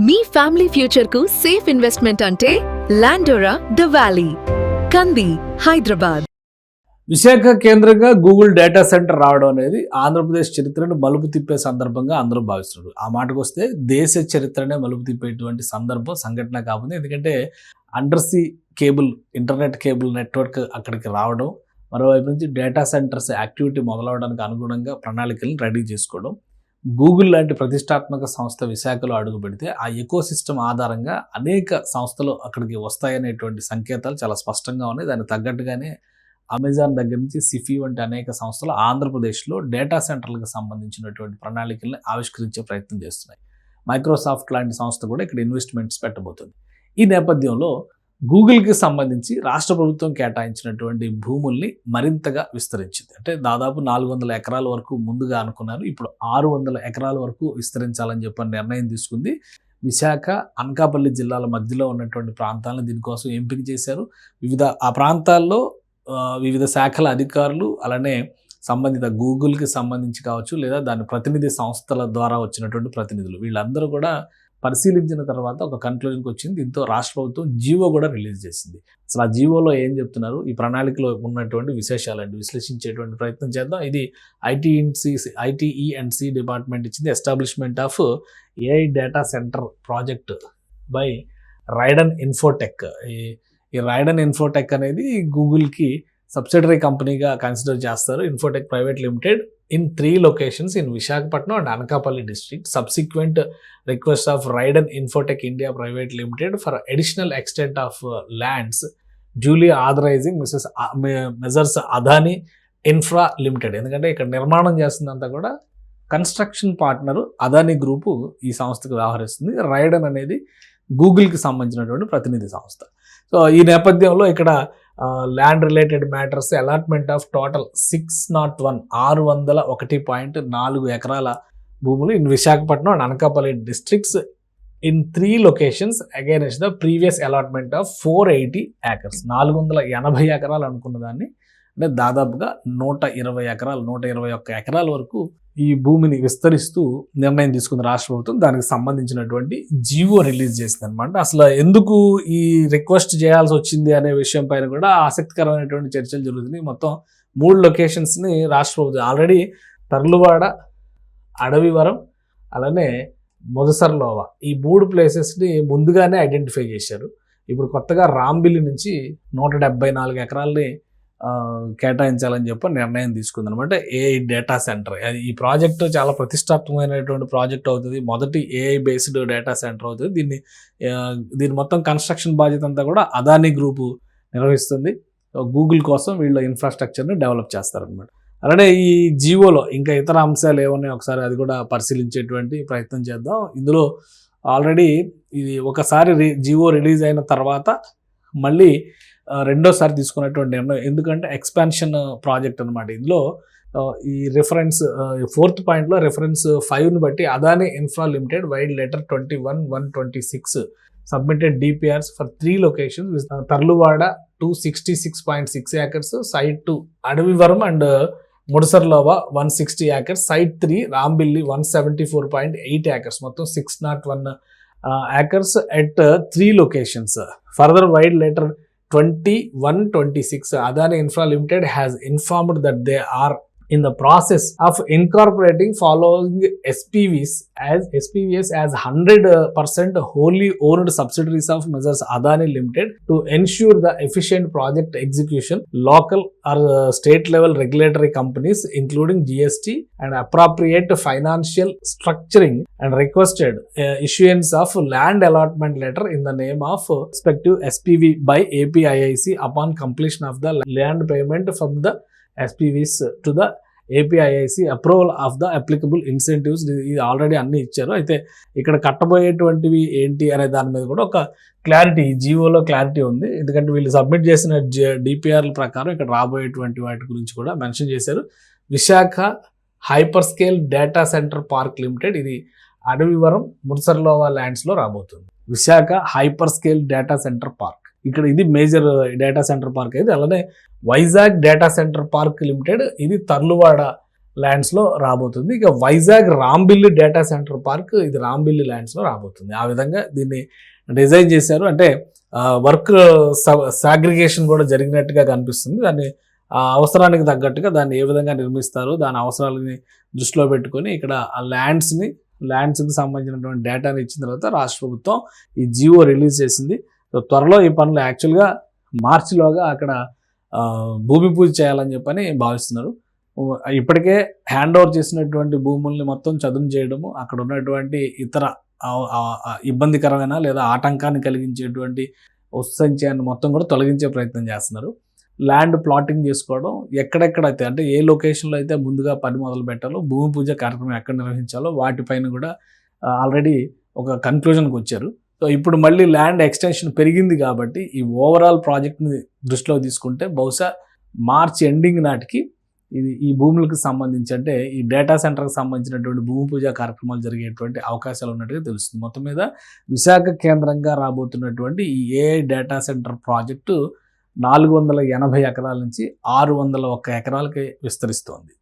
మీ family future కు safe investment అంటే లాండోరా the valley, కంది, హైదరాబాద్. విశాఖ కేంద్రంగా గూగుల్ డేటా సెంటర్ రావడం అనేది ఆంధ్రప్రదేశ్ చరిత్రను మలుపు తిప్పే సందర్భంగా అందరూ భావిస్తున్నారు. ఆ మాటకు వస్తే దేశ చరిత్రనే మలుపు తిప్పేటువంటి సంఘటన కాకుండా, ఎందుకంటే అండర్సీ కేబుల్, ఇంటర్నెట్ కేబుల్ నెట్వర్క్ అక్కడికి రావడం, మరోవైపు నుంచి డేటా సెంటర్స్ యాక్టివిటీ మొదలవడానికి అనుగుణంగా ప్రణాళికలను రెడీ చేసుకోవడం, గూగుల్ లాంటి ప్రతిష్టాత్మక సంస్థ విశాఖలో అడుగు పెడితే ఆ ఎకో సిస్టమ్ ఆధారంగా అనేక సంస్థలు అక్కడికి వస్తాయనేటువంటి సంకేతాలు చాలా స్పష్టంగా ఉన్నాయి. దానికి తగ్గట్టుగానే అమెజాన్ దగ్గర నుంచి సిఫీ వంటి అనేక సంస్థలు ఆంధ్రప్రదేశ్లో డేటా సెంటర్లకు సంబంధించినటువంటి ప్రణాళికల్ని ఆవిష్కరించే ప్రయత్నం చేస్తున్నాయి. మైక్రోసాఫ్ట్ లాంటి సంస్థ కూడా ఇక్కడ ఇన్వెస్ట్మెంట్స్ పెట్టబోతుంది. ఈ నేపథ్యంలో గూగుల్కి సంబంధించి రాష్ట్ర ప్రభుత్వం కేటాయించినటువంటి భూముల్ని మరింతగా విస్తరించింది. అంటే దాదాపు 400 ఎకరాల వరకు ముందుగా అనుకున్నారు. ఇప్పుడు 600 ఎకరాల వరకు విస్తరించాలని చెప్పని నిర్ణయం తీసుకుంది. విశాఖ, అనకాపల్లి జిల్లాల మధ్యలో ఉన్నటువంటి ప్రాంతాలను దీనికోసం ఎంపిక చేశారు. ఆ ప్రాంతాల్లో వివిధ శాఖల అధికారులు, అలానే సంబంధిత గూగుల్కి సంబంధించి కావచ్చు, లేదా దాని ప్రతినిధి సంస్థల ద్వారా వచ్చినటువంటి ప్రతినిధులు, వీళ్ళందరూ కూడా పరిశీలించిన తర్వాత ఒక కన్క్లూజన్కి వచ్చింది. దీంతో రాష్ట్ర ప్రభుత్వం జీవో కూడా రిలీజ్ చేసింది. అసలు ఆ జీవోలో ఏం చెప్తున్నారు, ఈ ప్రణాళికలో ఉన్నటువంటి విశేషాలండి విశ్లేషించేటువంటి ప్రయత్నం చేద్దాం. ఇది ఐటీఈఎన్సి డిపార్ట్మెంట్ ఇచ్చింది. Establishment of AI data centre project by రైడన్ Infotech. ఈ రైడన్ ఇన్ఫోటెక్ అనేది గూగుల్కి సబ్సిడరీ కంపెనీగా కన్సిడర్ చేస్తారు. Infotech private limited in 3 locations in Visakhapatnam and Anakapalli district. Subsequent request of Raiden Infotech India Private Limited for additional extent of lands duly authorizing Messrs. Adani Infra Limited. ఎందుకంటే ఇక్కడ నిర్మాణం చేస్తుందంతా కూడా construction partner Adani group ఈ సంస్థకు వ్యవహరిస్తుంది. రైడన్ అనేది గూగుల్కి సంబంధించినటువంటి ప్రతినిధి సంస్థ. సో ఈ నేపథ్యంలో ఇక్కడ land related matters, allotment of total 601 ఎకరాల భూములు in Visakhapatnam and Anakapalli districts in 3 locations against the previous allotment of 480 acres. 480 ఎకరాలు అనుకున్న దాన్ని అంటే దాదాపుగా 121 ఎకరాల వరకు ఈ భూమిని విస్తరిస్తూ నిర్ణయం తీసుకుంది రాష్ట్ర ప్రభుత్వం. దానికి సంబంధించినటువంటి జీవో రిలీజ్ చేసింది అనమాట. అసలు ఎందుకు ఈ రిక్వెస్ట్ చేయాల్సి వచ్చింది అనే విషయం పైన కూడా ఆసక్తికరమైనటువంటి చర్చలు జరుగుతున్నాయి. మొత్తం 3 లొకేషన్స్ని రాష్ట్ర ప్రభుత్వం ఆల్రెడీ తర్లువాడ, అడవివరం, అలానే మొదసర్లోవ, ఈ 3 ప్లేసెస్ని ముందుగానే ఐడెంటిఫై చేశారు. ఇప్పుడు కొత్తగా రాంబిల్లి నుంచి 174 ఎకరాలని కేటాయించాలని చెప్పి నిర్ణయం తీసుకుందనమాట. ఏఐ డేటా సెంటర్, ఈ ప్రాజెక్టు చాలా ప్రతిష్టాత్మకమైనటువంటి ప్రాజెక్ట్ అవుతుంది. మొదటి ఏఐ బేస్డ్ డేటా సెంటర్ అవుతుంది. దీని మొత్తం కన్స్ట్రక్షన్ బాధ్యత అంతా కూడా అదానీ గ్రూపు నిర్వహిస్తుంది. గూగుల్ కోసం వీళ్ళ ఇన్ఫ్రాస్ట్రక్చర్ని డెవలప్ చేస్తారనమాట. అలానే ఈ జీవోలో ఇంకా ఇతర అంశాలు ఏమన్నాయి ఒకసారి అది కూడా పరిశీలించేటువంటి ప్రయత్నం చేద్దాం. ఇందులో ఆల్రెడీ ఇది ఒకసారి జీవో రిలీజ్ అయిన తర్వాత మళ్ళీ రెండోసారి తీసుకున్నటువంటి నిర్ణయం. ఎందుకంటే ఎక్స్పాన్షన్ ప్రాజెక్ట్ అనమాట. ఇందులో ఈ రిఫరెన్స్ 4th పాయింట్లో రిఫరెన్స్ 5ని బట్టి Adani infra limited vide letter 21/126 submitted DPRs for 3 locations. Tarluvada 266.6 acres, site 2 Adavivaram and Mudasarlova 160 acres, site 3 Rambilli 174.8 acres, మొత్తం 601 acres at 3 locations. Further wide letter 21/26 Adani Infra Limited has informed that they are in the process of incorporating following SPVs as 100% wholly owned subsidiaries of Messrs. Adani Limited to ensure the efficient project execution. Local or state level regulatory companies including GST and appropriate financial structuring, and requested issuance of land allotment letter in the name of respective SPV by APIIC upon completion of the land payment from the SPVs to the APIIC, approval of the applicable incentives. ఇది already అన్నీ ఇచ్చారు. అయితే ఇక్కడ కట్టబోయేటువంటివి ఏంటి అనే దాని మీద కూడా ఒక క్లారిటీ, జీవోలో క్లారిటీ ఉంది. ఎందుకంటే వీళ్ళు సబ్మిట్ చేసిన డిపిఆర్ల ప్రకారం ఇక్కడ రాబోయేటువంటి వాటి గురించి కూడా మెన్షన్ చేశారు. Visakha hyper scale data centre park limited, ఇది అడవివరం, ముడ్సర్లోవా ల్యాండ్స్లో రాబోతుంది. Visakha hyper scale data centre park, ఇక్కడ ఇది మేజర్ డేటా సెంటర్ పార్క్ అయితే. అలానే Vizag data centre park limited, ఇది తర్లువాడ ల్యాండ్స్లో రాబోతుంది. ఇక Vizag Rambilli data centre park ఇది రాంబిల్లి ల్యాండ్స్లో రాబోతుంది. ఆ విధంగా దీన్ని డిజైన్ చేశారు. అంటే వర్క్ సాగ్రిగేషన్ కూడా జరిగినట్టుగా కనిపిస్తుంది. దాన్ని అవసరానికి తగ్గట్టుగా దాన్ని ఏ విధంగా నిర్మిస్తారు, దాని అవసరాలని దృష్టిలో పెట్టుకొని ఇక్కడ ఆ ల్యాండ్స్కి సంబంధించినటువంటి డేటాని ఇచ్చిన తర్వాత రాష్ట్ర ప్రభుత్వం ఈ జియో రిలీజ్ చేసింది. సో త్వరలో ఈ పనులు యాక్చువల్గా మార్చిలోగా అక్కడ భూమి పూజ చేయాలని చెప్పని భావిస్తున్నారు. ఇప్పటికే హ్యాండ్ ఓవర్ చేసినటువంటి భూముల్ని మొత్తం చదును చేయడము, అక్కడ ఉన్నటువంటి ఇతర ఇబ్బందికరమైన లేదా ఆటంకాన్ని కలిగించేటువంటి సంచయాన్ని మొత్తం కూడా తొలగించే ప్రయత్నం చేస్తున్నారు. ల్యాండ్ ప్లాటింగ్ చేసుకోవడం, ఎక్కడెక్కడైతే అంటే ఏ లొకేషన్లో అయితే ముందుగా పని మొదలు పెట్టాలో, భూమి పూజ కార్యక్రమం ఎక్కడ నిర్వహించాలో వాటిపైన కూడా ఆల్రెడీ ఒక కన్క్లూజన్కి వచ్చారు. సో ఇప్పుడు మళ్ళీ ల్యాండ్ ఎక్స్టెన్షన్ పెరిగింది కాబట్టి ఈ ఓవరాల్ ప్రాజెక్ట్ని దృష్టిలో తీసుకుంటే బహుశా మార్చ్ ఎండింగ్ నాటికి ఈ భూములకు సంబంధించి అంటే ఈ డేటా సెంటర్కి సంబంధించినటువంటి భూమి పూజ కార్యక్రమాలు జరిగేటువంటి అవకాశాలు ఉన్నట్టుగా తెలుస్తుంది. మొత్తం మీద విశాఖ కేంద్రంగా రాబోతున్నటువంటి ఈ ఏఐ డేటా సెంటర్ ప్రాజెక్టు 480 ఎకరాల నుంచి 601 ఎకరాలకి విస్తరిస్తోంది.